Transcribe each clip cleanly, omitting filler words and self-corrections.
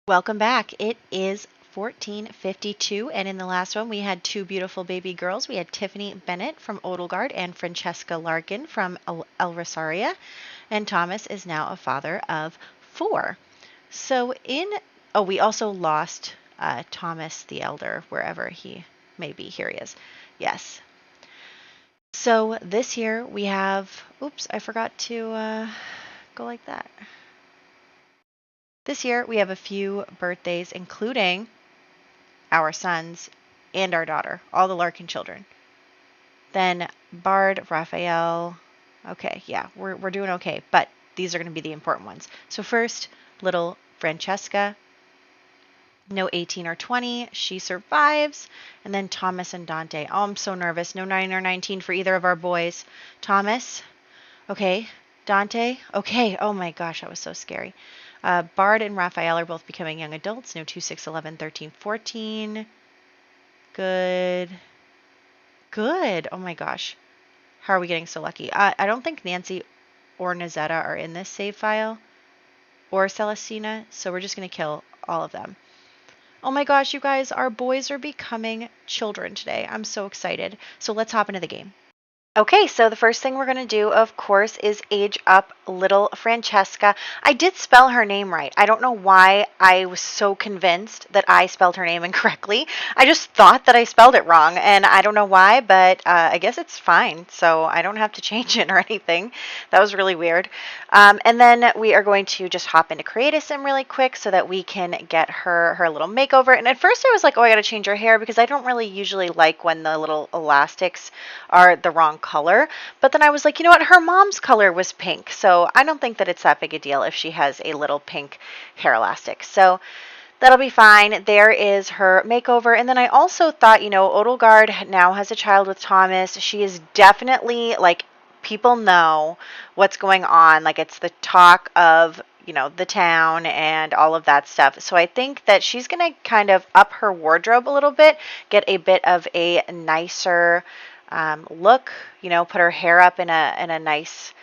Welcome back. It is 14:52, and in the last one we had two beautiful baby girls. We had Tiffany Bennett from Odelgard and Francesca Larkin from El Rosaria, and Thomas is now a father of four. We also lost Thomas the Elder, wherever he may be. Here he is. Yes. So this year we have, oops, I forgot to go like that. This year, we have a few birthdays, including our sons and our daughter, all the Larkin children. Then Bard, Raphael. Okay, yeah, we're doing okay, but these are going to be the important ones. So first, little Francesca, no 18 or 20. She survives. And then Thomas and Dante. Oh, I'm so nervous. No 9 or 19 for either of our boys. Thomas. Okay. Dante. Okay. Oh my gosh, that was so scary. Bard and Raphael are both becoming young adults. No 2, 6, 11, 13, 14. Good. Good. Oh my gosh. How are we getting so lucky? I don't think Nancy or Nazetta are in this save file. Or Celestina. So we're just going to kill all of them. Oh my gosh, you guys, our boys are becoming children today. I'm so excited. So let's hop into the game. Okay, so the first thing we're going to do, of course, is age up little Francesca. I did spell her name right. I don't know why I was so convinced that I spelled her name incorrectly. I just thought that I spelled it wrong, and I don't know why, but I guess it's fine, so I don't have to change it or anything. That was really weird. And then we are going to just hop into Create a Sim really quick so that we can get her little makeover. And at first I was like, oh, I got to change her hair because I don't really usually like when the little elastics are the wrong color. But then I was like, you know what? Her mom's color was pink. So I don't think that it's that big a deal if she has a little pink hair elastic. So that'll be fine. There is her makeover. And then I also thought, Odelgard now has a child with Thomas. She is definitely like, people know what's going on. Like, it's the talk of, the town and all of that stuff. So I think that she's going to kind of up her wardrobe a little bit, get a bit of a nicer look, put her hair up in a nice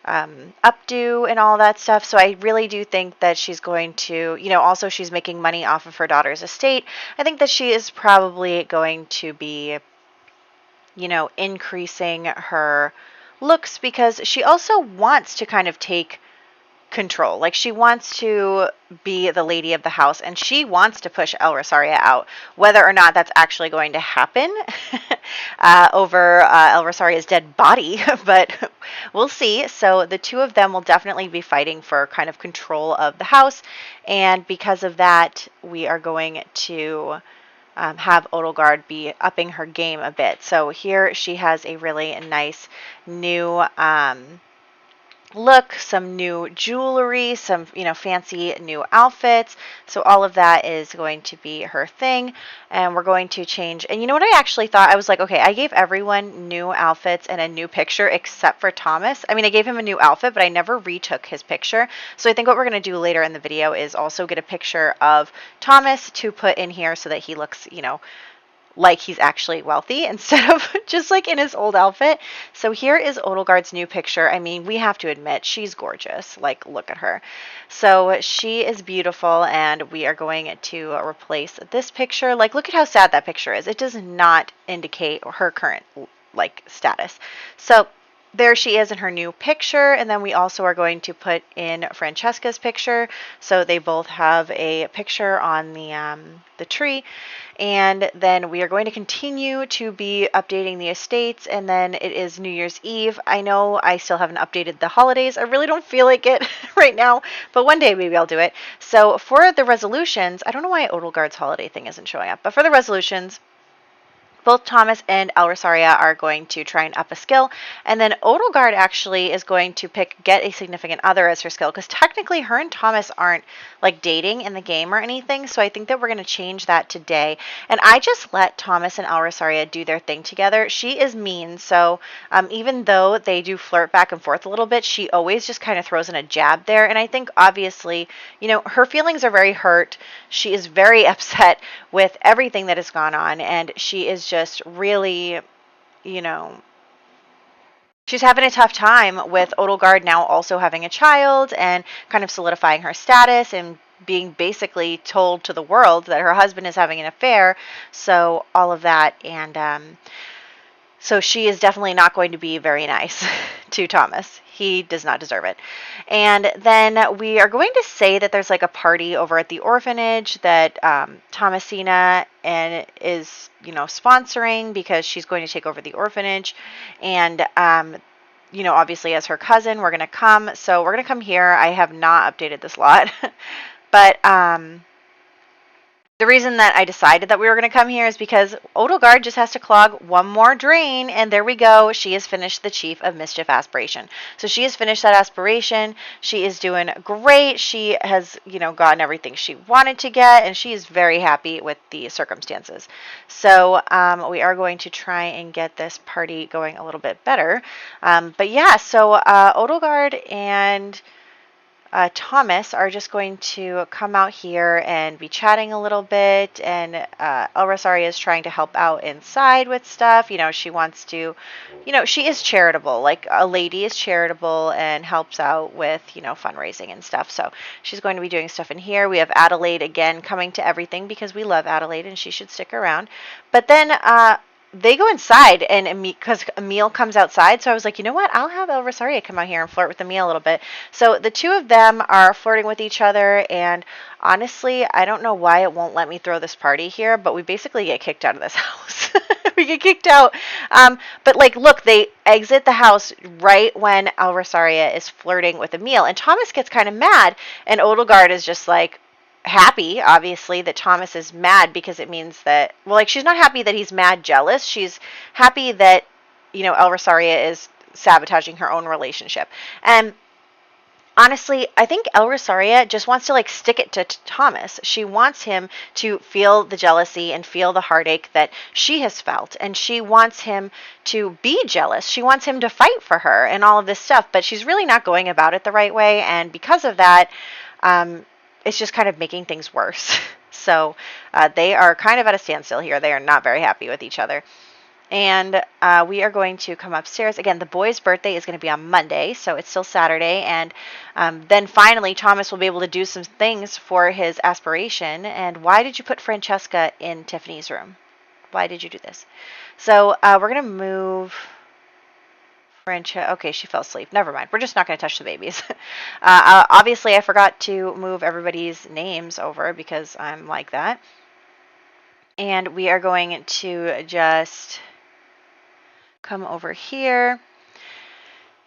updo and all that stuff. So I really do think that she's going to, also she's making money off of her daughter's estate. I think that she is probably going to be, increasing her looks because she also wants to kind of take control. Like, she wants to be the lady of the house and she wants to push El Rosaria out. Whether or not that's actually going to happen over El Rosaria's dead body, but we'll see. So the two of them will definitely be fighting for kind of control of the house, and because of that, we are going to have Odelgard be upping her game a bit. So here she has a really nice new look, some new jewelry, some, fancy new outfits. So all of that is going to be her thing. And we're going to change. And you know what I actually thought? I was like, okay, I gave everyone new outfits and a new picture except for Thomas. I mean, I gave him a new outfit, but I never retook his picture. So I think what we're going to do later in the video is also get a picture of Thomas to put in here so that he looks, like he's actually wealthy instead of just like in his old outfit. So here is Odelgard's new picture. I mean, we have to admit, she's gorgeous. Like, look at her. So she is beautiful, and we are going to replace this picture. Like, look at how sad that picture is. It does not indicate her current, like, status. So there she is in her new picture, and then we also are going to put in Francesca's picture, so they both have a picture on the tree. And then we are going to continue to be updating the estates, and then it is New Year's Eve. I know I still haven't updated the holidays. I really don't feel like it right now, but one day maybe I'll do it. So for the resolutions, I don't know why Odelgard's holiday thing isn't showing up, but for the resolutions, both Thomas and El Rosaria are going to try and up a skill, and then Odelgard actually is going to get a significant other as her skill, because technically her and Thomas aren't like dating in the game or anything, so I think that we're going to change that today. And I just let Thomas and El Rosaria do their thing together. She is mean, so even though they do flirt back and forth a little bit, she always just kind of throws in a jab there, and I think obviously, her feelings are very hurt. She is very upset with everything that has gone on, and she is just really, she's having a tough time with Odelgard now also having a child and kind of solidifying her status and being basically told to the world that her husband is having an affair. So all of that. And so she is definitely not going to be very nice to Thomas. He does not deserve it. And then we are going to say that there's like a party over at the orphanage that Thomasina and is, sponsoring because she's going to take over the orphanage. And obviously as her cousin, we're going to come. So we're going to come here. I have not updated this lot. But the reason that I decided that we were going to come here is because Odelgard just has to clog one more drain, and there we go. She has finished the Chief of Mischief aspiration. So she has finished that aspiration. She is doing great. She has, gotten everything she wanted to get, and she is very happy with the circumstances. So we are going to try and get this party going a little bit better. But yeah, so Odelgard and Thomas are just going to come out here and be chatting a little bit, and El Rosaria is trying to help out inside with stuff. She wants to, she is charitable. Like a lady is charitable and helps out with, fundraising and stuff. So she's going to be doing stuff in here. We have Adelaide again coming to everything because we love Adelaide and she should stick around. But then they go inside, and because Emil comes outside, so I was like, you know what? I'll have El Rosaria come out here and flirt with Emil a little bit. So the two of them are flirting with each other, and honestly, I don't know why it won't let me throw this party here, but we basically get kicked out of this house. We get kicked out. But like, look, they exit the house right when El Rosaria is flirting with Emil, and Thomas gets kind of mad, and Odelgard is just like, happy, obviously, that Thomas is mad because it means that, well, like, she's not happy that he's mad jealous. She's happy that, El Rosaria is sabotaging her own relationship. And honestly, I think El Rosaria just wants to, like, stick it to Thomas. She wants him to feel the jealousy and feel the heartache that she has felt. And she wants him to be jealous. She wants him to fight for her and all of this stuff. But she's really not going about it the right way. And because of that, it's just kind of making things worse. So they are kind of at a standstill here. They are not very happy with each other. And we are going to come upstairs. Again, the boy's birthday is going to be on Monday, so it's still Saturday. And then finally, Thomas will be able to do some things for his aspiration. And why did you put Francesca in Tiffany's room? Why did you do this? So we're going to move... Okay, she fell asleep. Never mind. We're just not going to touch the babies. Obviously, I forgot to move everybody's names over because I'm like that. And we are going to just come over here.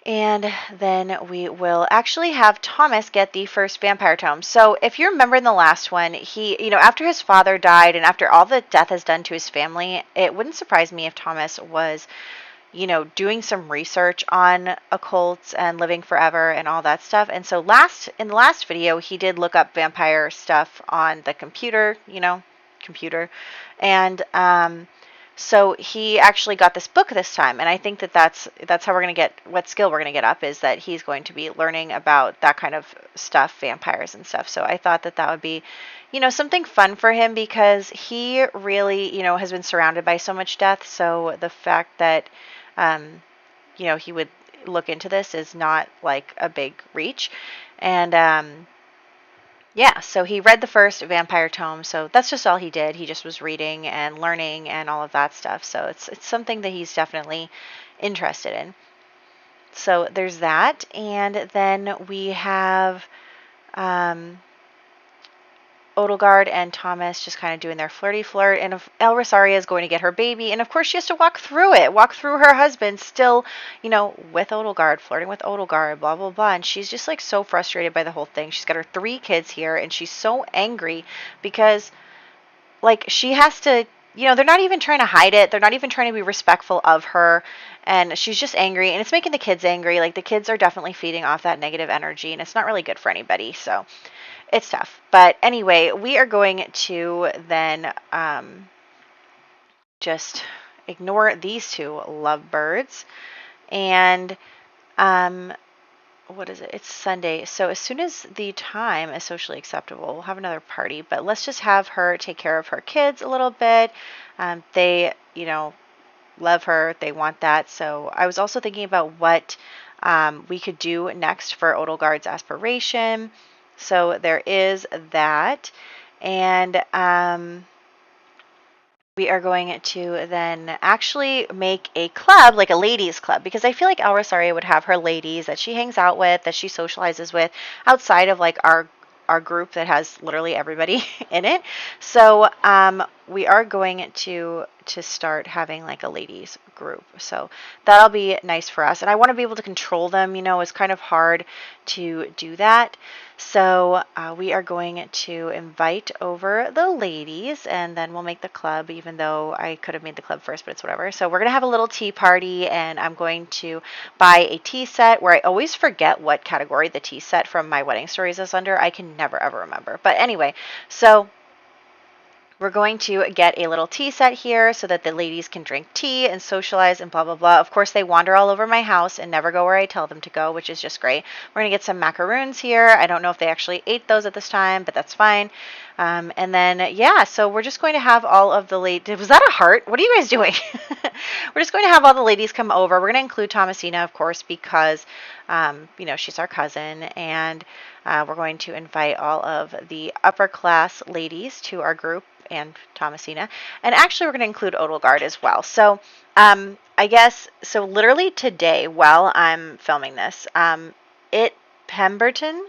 And then we will actually have Thomas get the first vampire tome. So if you remember in the last one, he, after his father died and after all that death has done to his family, it wouldn't surprise me if Thomas was doing some research on occults and living forever and all that stuff. And so in the last video, he did look up vampire stuff on the computer. And so he actually got this book this time. And I think that's how we're going to get, what skill we're going to get up, is that he's going to be learning about that kind of stuff, vampires and stuff. So I thought that would be, something fun for him, because he really, has been surrounded by so much death. So the fact that, he would look into this is not like a big reach. And, yeah, so he read the first vampire tome. So that's just all he did. He just was reading and learning and all of that stuff. So it's something that he's definitely interested in. So there's that. And then we have, Odelgard and Thomas just kind of doing their flirty flirt, and El Rosaria is going to get her baby, and of course she has to walk through her husband still, with Odelgard, flirting with Odelgard, blah, blah, blah, and she's just like so frustrated by the whole thing. She's got her 3 kids here, and she's so angry because, like, she has to, they're not even trying to hide it, they're not even trying to be respectful of her, and she's just angry, and it's making the kids angry. Like, the kids are definitely feeding off that negative energy, and it's not really good for anybody, so it's tough. But anyway, we are going to then just ignore these 2 lovebirds. And what is it? It's Sunday. So as soon as the time is socially acceptable, we'll have another party. But let's just have her take care of her kids a little bit. They, love her. They want that. So I was also thinking about what we could do next for Odelgard's aspiration. So there is that. And we are going to then actually make a club, like a ladies club, because I feel like El Rosario would have her ladies that she hangs out with, that she socializes with outside of like our group that has literally everybody in it. So we are going to start having like a ladies group. So that'll be nice for us. And I want to be able to control them. You know, it's kind of hard to do that. So we are going to invite over the ladies, and then we'll make the club, even though I could have made the club first, but it's whatever. So we're going to have a little tea party, and I'm going to buy a tea set where I always forget what category the tea set from My Wedding Stories is under. I can never, ever remember. But anyway, so we're going to get a little tea set here so that the ladies can drink tea and socialize and blah, blah, blah. Of course, they wander all over my house and never go where I tell them to go, which is just great. We're going to get some macaroons here. I don't know if they actually ate those at this time, but that's fine. And then, yeah, so we're just going to have all of the ladies. Was that a heart? What are you guys doing? We're just going to have all the ladies come over. We're going to include Thomasina, of course, because, you know, she's our cousin. And we're going to invite all of the upper class ladies to our group and Thomasina. And actually, we're going to include Odelgard as well. So I guess, so literally today, while I'm filming this, Pemberton,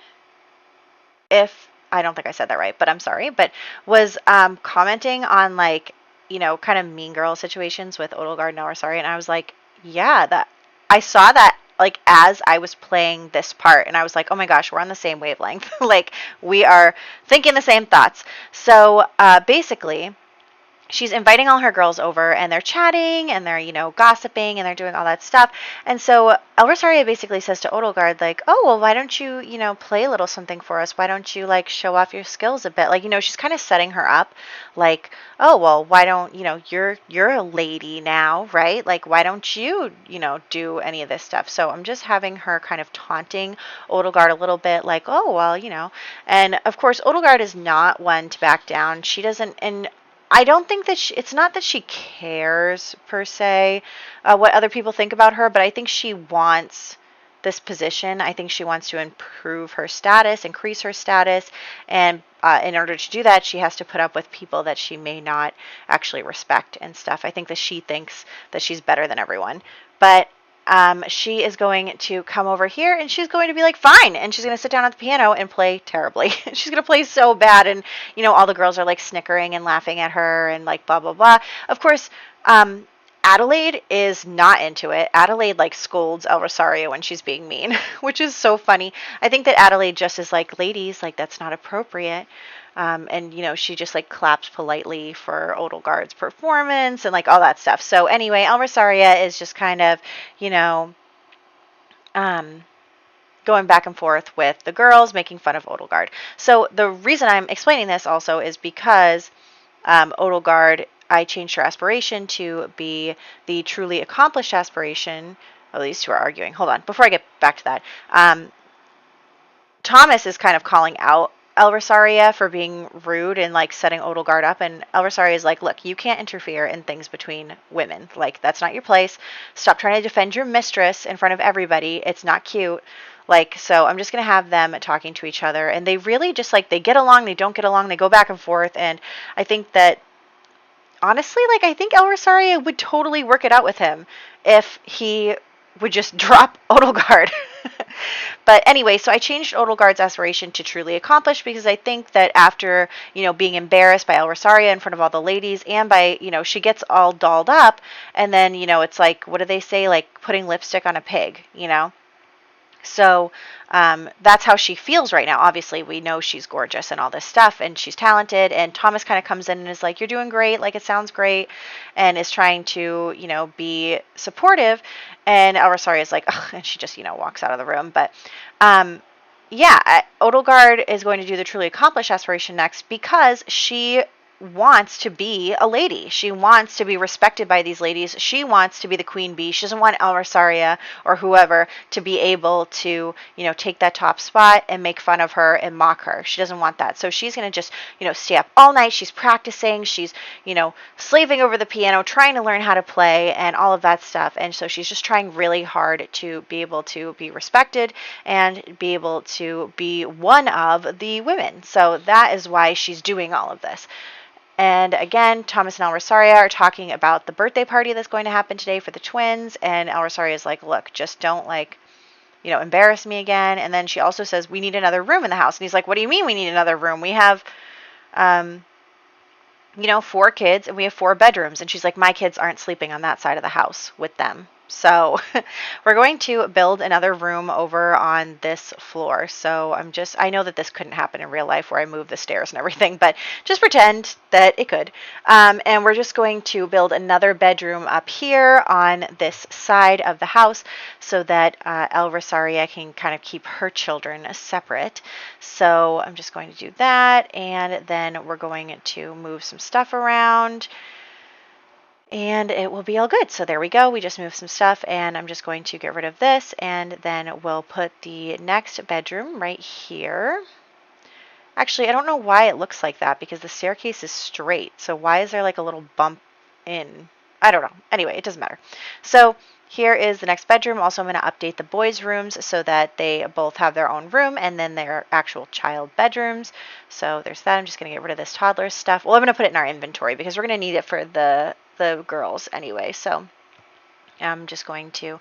if I don't think I said that right, but I'm sorry, but was commenting on like, you know, kind of mean girl situations with Odelgard and Elrosari, and I was like, yeah, that I saw that like as I was playing this part, and I was like, oh my gosh, we're on the same wavelength. Like we are thinking the same thoughts. So basically, she's inviting all her girls over, and they're chatting and they're, you know, gossiping and they're doing all that stuff. And so El Rosario basically says to Odelgard, like, oh, well, why don't you, you know, play a little something for us? Why don't you like show off your skills a bit? Like, you know, she's kind of setting her up like, oh, well, why don't, you know, you're a lady now, right? Like, why don't you, you know, do any of this stuff? So I'm just having her kind of taunting Odelgard a little bit like, oh, well, you know. And of course, Odelgard is not one to back down. She doesn't, and I don't think that it's not that she cares per se what other people think about her, but I think she wants this position. I think she wants to improve her status, increase her status, and in order to do that, she has to put up with people that she may not actually respect and stuff. I think that she thinks that she's better than everyone, but she is going to come over here and she's going to be like, fine. And she's going to sit down at the piano and play terribly. She's going to play so bad. And, you know, all the girls are like snickering and laughing at her and like blah, blah, blah. Of course, Adelaide is not into it. Adelaide like scolds El Rosario when she's being mean, which is so funny. I think that Adelaide just is like, ladies, like that's not appropriate. And, you know, she just like claps politely for Odelgard's performance and like all that stuff. So anyway, El Rosario is just kind of, you know, going back and forth with the girls, making fun of Odelgard. So the reason I'm explaining this also is because Odelgard, I changed her aspiration to be the truly accomplished aspiration. Well, these two are arguing. Hold on. Before I get back to that, Thomas is kind of calling out El Rosario for being rude and like setting Odelgard up, and El Rosario is like, look, you can't interfere in things between women. Like, that's not your place. Stop trying to defend your mistress in front of everybody. It's not cute. Like, so I'm just going to have them talking to each other, and they really just like, they get along, they don't get along, they go back and forth, and I think that honestly, like, I think El Rosario would totally work it out with him if he would just drop Odelgard. But anyway, so I changed Odelgard's aspiration to truly accomplished because I think that after, you know, being embarrassed by El Rosario in front of all the ladies and by, you know, she gets all dolled up and then, you know, it's like, what do they say? Like putting lipstick on a pig, you know? So that's how she feels right now. Obviously, we know she's gorgeous and all this stuff, and she's talented. And Thomas kind of comes in and is like, "You're doing great. Like, it sounds great," and is trying to, you know, be supportive. And El Rosario is like, ugh, and she just, you know, walks out of the room. But yeah, Odelgard is going to do the truly accomplished aspiration next because she wants to be a lady. She wants to be respected by these ladies. She wants to be the queen bee. She doesn't want El Rosaria or whoever to be able to, take that top spot and make fun of her and mock her. She doesn't want that. So she's going to just, stay up all night. She's practicing. She's, slaving over the piano, trying to learn how to play and all of that stuff. And so she's just trying really hard to be able to be respected and be able to be one of the women. So that is why she's doing all of this. And again, Thomas and El Rosaria are talking about the birthday party that's going to happen today for the twins. And El Rosaria is like, look, just don't embarrass me again. And then she also says, we need another room in the house. And he's like, what do you mean we need another room? We have, 4 kids and we have 4 bedrooms. And she's like, my kids aren't sleeping on that side of the house with them. So we're going to build another room over on this floor. So I know that this couldn't happen in real life where I move the stairs and everything, but just pretend that it could. And we're just going to build another bedroom up here on this side of the house so that El Rosaria can kind of keep her children separate. So I'm just going to do that. And then we're going to move some stuff around. And it will be all good. So there we go. We just moved some stuff and I'm just going to get rid of this and then we'll put the next bedroom right here. Actually, I don't know why it looks like that because the staircase is straight. So why is there like a little bump in? I don't know. Anyway, it doesn't matter. So here is the next bedroom. Also, I'm going to update the boys' rooms so that they both have their own room and then their actual child bedrooms. So there's that. I'm just going to get rid of this toddler stuff. Well, I'm going to put it in our inventory because we're going to need it for the girls anyway. So I'm just going to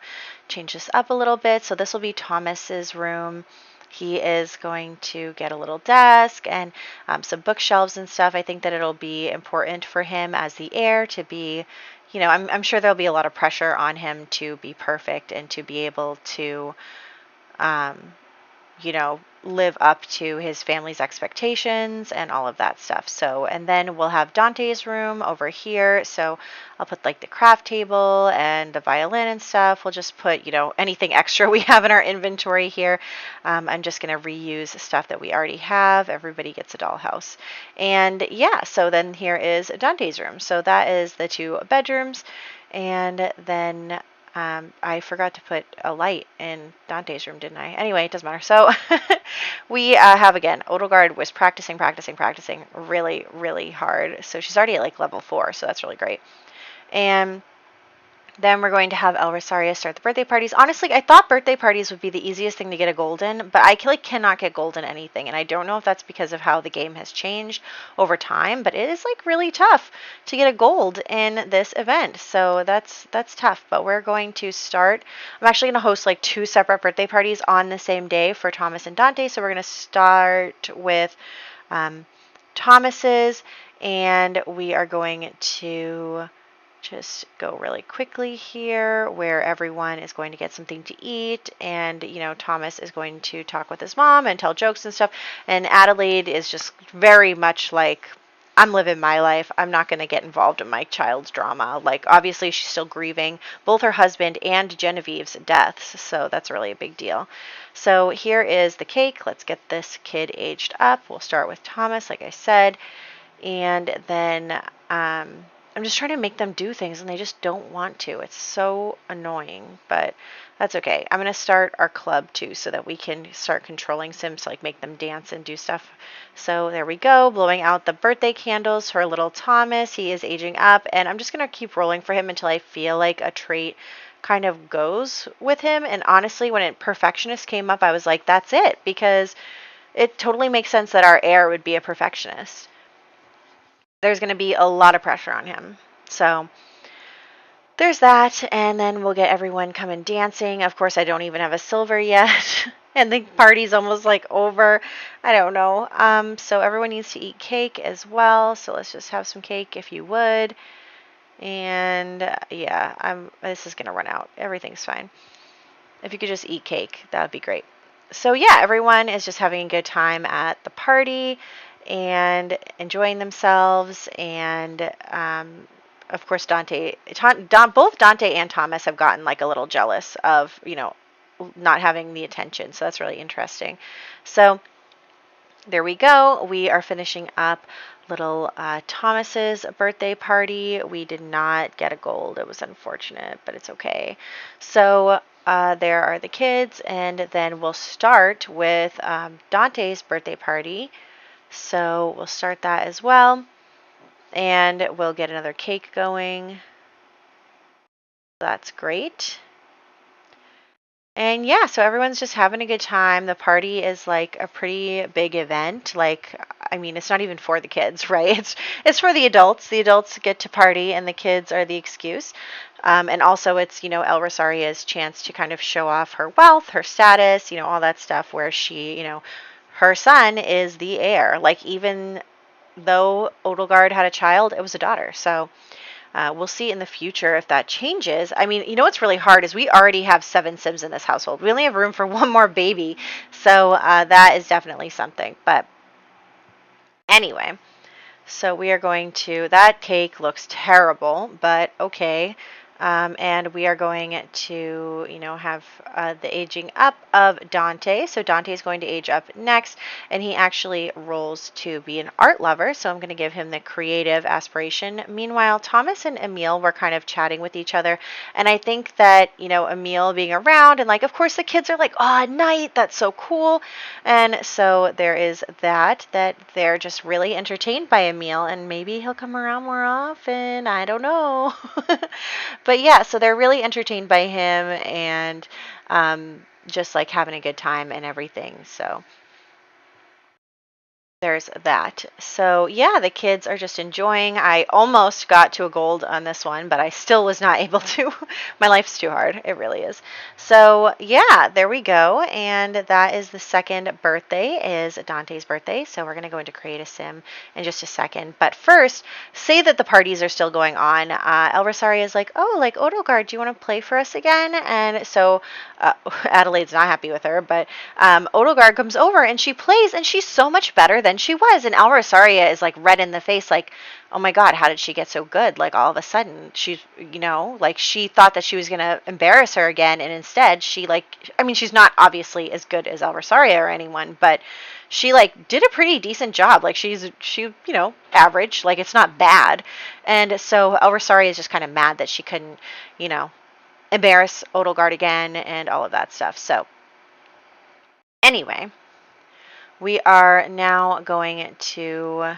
change this up a little bit. So this will be Thomas's room. He is going to get a little desk and some bookshelves and stuff. I think that it'll be important for him as the heir to be, I'm sure there'll be a lot of pressure on him to be perfect and to be able to, live up to his family's expectations and all of that stuff. So, and then we'll have Dante's room over here. So I'll put like the craft table and the violin and stuff. We'll just put, anything extra we have in our inventory here. I'm just going to reuse stuff that we already have. Everybody gets a dollhouse. And yeah, so then here is Dante's room. So that is the 2 bedrooms. And then I forgot to put a light in Dante's room, didn't I? Anyway, it doesn't matter. So we have, again, Odelgard was practicing really, really hard. So she's already at like level 4, so that's really great. And then we're going to have El Rosaria start the birthday parties. Honestly, I thought birthday parties would be the easiest thing to get a gold in, but I cannot get gold in anything. And I don't know if that's because of how the game has changed over time, but it is like really tough to get a gold in this event. So that's tough, but we're going to start. I'm actually going to host like 2 separate birthday parties on the same day for Thomas and Dante. So we're going to start with Thomas's, and we are going to just go really quickly here where everyone is going to get something to eat, and Thomas is going to talk with his mom and tell jokes and stuff, and Adelaide is just very much like, I'm living my life. I'm not going to get involved in my child's drama. Like, obviously she's still grieving both her husband and Genevieve's deaths, so that's really a big deal. So here is the cake. Let's get this kid aged up. We'll start with Thomas, like I said, and then I'm just trying to make them do things and they just don't want to. It's so annoying, but that's okay. I'm going to start our club too so that we can start controlling Sims to like make them dance and do stuff. So there we go, blowing out the birthday candles for little Thomas. He is aging up, and I'm just going to keep rolling for him until I feel like a trait kind of goes with him. And honestly, when perfectionist came up, I was like, that's it, because it totally makes sense that our heir would be a perfectionist. There's going to be a lot of pressure on him. So there's that, and then we'll get everyone coming dancing. Of course, I don't even have a silver yet, and the party's almost like over. I don't know. So everyone needs to eat cake as well. So let's just have some cake if you would. And yeah, this is going to run out. Everything's fine. If you could just eat cake, that would be great. So yeah, everyone is just having a good time at the party and enjoying themselves, and of course both Dante and Thomas have gotten like a little jealous of not having the attention, so that's really interesting. So there we go. We are finishing up little Thomas's birthday party. We did not get a gold. It was unfortunate, but it's okay. So there are the kids, and then we'll start with Dante's birthday party. So we'll start that as well, and we'll get another cake going. That's great. And yeah, so everyone's just having a good time. The party is like a pretty big event. Like, I mean, it's not even for the kids, right? It's for the adults. The adults get to party, and the kids are the excuse. And also, it's El Rosaria's chance to kind of show off her wealth, her status, all that stuff. Where she, her son is the heir. Like, even though Odelgard had a child, it was a daughter. So we'll see in the future if that changes. I mean, what's really hard is we already have 7 Sims in this household. We only have room for one more baby. So that is definitely something. But anyway, so we are going to, that cake looks terrible, but okay. And we are going to, have the aging up of Dante. So Dante is going to age up next, and he actually rolls to be an art lover. So I'm going to give him the creative aspiration. Meanwhile, Thomas and Emil were kind of chatting with each other, and I think that, Emil being around, and like, of course, the kids are like, oh, night, that's so cool. And so there is that they're just really entertained by Emil, and maybe he'll come around more often. I don't know. But yeah, so they're really entertained by him, and just like having a good time and everything. So there's that. So yeah, the kids are just enjoying. I almost got to a gold on this one, but I still was not able to. My life's too hard. It really is. So yeah, there we go. And that is the second birthday, is Dante's birthday. So we're going to go into Create a Sim in just a second. But first, say that the parties are still going on. El Rosario is like, oh, like Odelgard, do you want to play for us again? And so Adelaide's not happy with her, but Odelgard comes over and she plays, and she's so much better than she was. And El Rosario is like red in the face, like, oh my God, how did she get so good? Like all of a sudden, she's, like she thought that she was going to embarrass her again. And instead she she's not obviously as good as El Rosario or anyone, but she like did a pretty decent job. Like she, average, like it's not bad. And so El Rosario is just kind of mad that she couldn't, embarrass Odelgard again and all of that stuff. So anyway, we are now going to,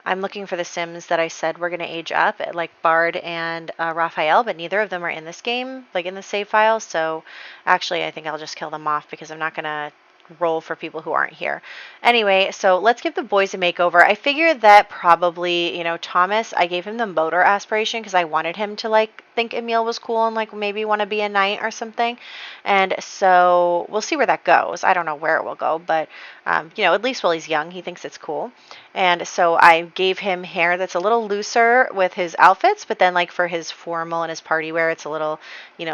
I'm looking for the Sims that I said we're going to age up, like Bard and Raphael, but neither of them are in this game, like in the save file. So actually, I think I'll just kill them off because I'm not going to roll for people who aren't here. Anyway, so let's give the boys a makeover. I figured that probably, Thomas, I gave him the motor aspiration because I wanted him to like think Emil was cool and like maybe want to be a knight or something. And so we'll see where that goes. I don't know where it will go, but at least while he's young, he thinks it's cool. And so I gave him hair that's a little looser with his outfits, but then like for his formal and his party wear, it's a little,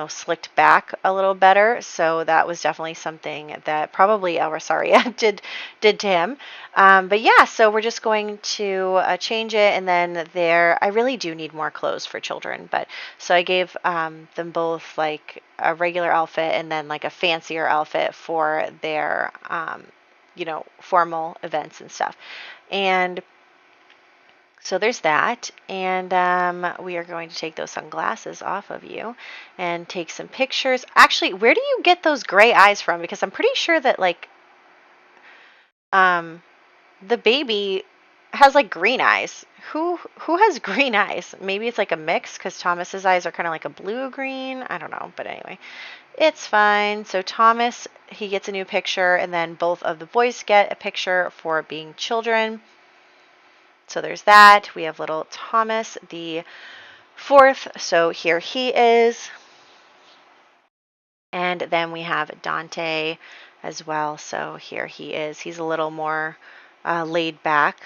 slicked back a little better. So that was definitely something that probably El Rosario did to him. But yeah, so we're just going to change it, and then I really do need more clothes for children, but so I gave them both like a regular outfit and then like a fancier outfit for their formal events and stuff. And so there's that, and we are going to take those sunglasses off of you and take some pictures. Actually, where do you get those gray eyes from? Because I'm pretty sure that like the baby has like green eyes. Who has green eyes? Maybe it's like a mix because Thomas's eyes are kind of like a blue-green. I don't know, but anyway, it's fine. So Thomas, he gets a new picture, and then both of the boys get a picture for being children. So there's that. We have little Thomas, the 4th. So here he is. And then we have Dante as well. So here he is. He's a little more laid back,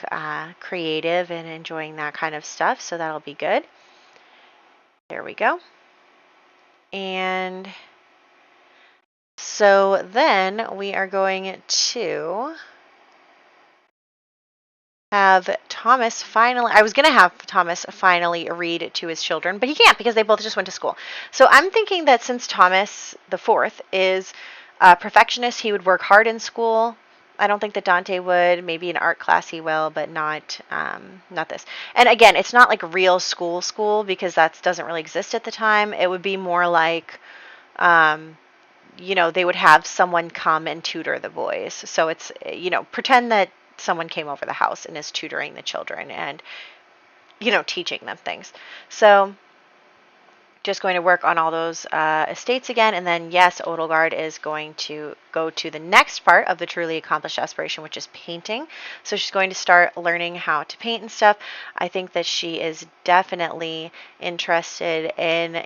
creative, and enjoying that kind of stuff. So that'll be good. There we go. And so then we are going to have Thomas finally, I was going to have Thomas finally read to his children, but he can't because they both just went to school. So I'm thinking that since Thomas the 4th is a perfectionist, he would work hard in school I don't think that Dante would. Maybe an art class he will, but not not this. And again, it's not like real school because that doesn't really exist at the time. It would be more like, they would have someone come and tutor the boys. So it's, pretend that someone came over the house and is tutoring the children and, teaching them things. So just going to work on all those estates again. And then, yes, Odelgard is going to go to the next part of the truly accomplished aspiration, which is painting. So she's going to start learning how to paint and stuff. I think that she is definitely interested in,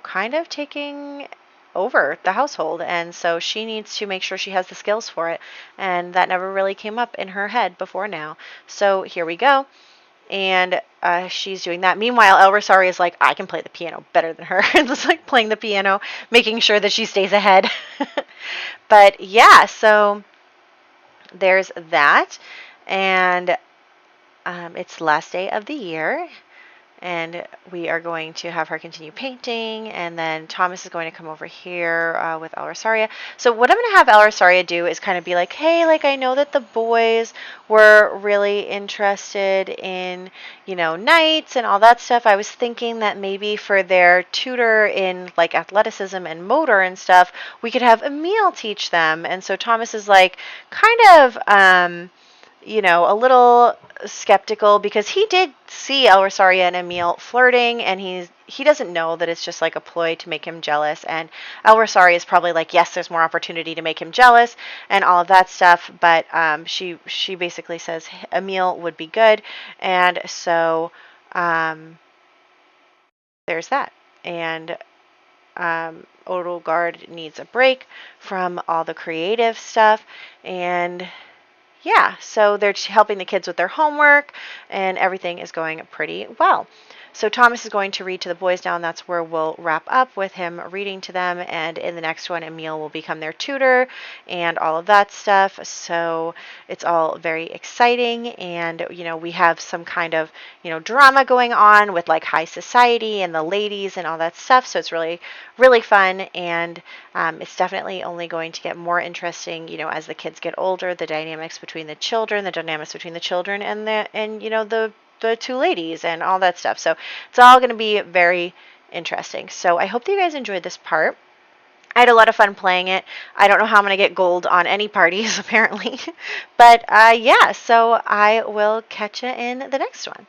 kind of taking over the household. And so she needs to make sure she has the skills for it. And that never really came up in her head before now. So here we go. And she's doing that. Meanwhile, El Rosario is like, I can play the piano better than her. And just like playing the piano, making sure that she stays ahead. But yeah, so there's that. And it's the last day of the year. And we are going to have her continue painting. And then Thomas is going to come over here with El Rosario. So what I'm going to have El Rosario do is kind of be like, hey, like, I know that the boys were really interested in, knights and all that stuff. I was thinking that maybe for their tutor in like athleticism and motor and stuff, we could have Emil teach them. And so Thomas is like kind of, a little skeptical because he did see El Rosario and Emil flirting, and he doesn't know that it's just like a ploy to make him jealous. And El Rosario is probably like, yes, there's more opportunity to make him jealous and all of that stuff. But she basically says Emil would be good, and so there's that. And Odelgard needs a break from all the creative stuff, and yeah, so they're helping the kids with their homework, and everything is going pretty well. So Thomas is going to read to the boys now, and that's where we'll wrap up with him reading to them. And in the next one, Emil will become their tutor and all of that stuff. So it's all very exciting. And, we have some kind of, drama going on with like high society and the ladies and all that stuff. So it's really, really fun. And it's definitely only going to get more interesting, as the kids get older, the dynamics between the children and the two ladies and all that stuff. So it's all going to be very interesting. So I hope that you guys enjoyed this part. I had a lot of fun playing it. I don't know how I'm going to get gold on any parties, apparently. But yeah, so I will catch you in the next one.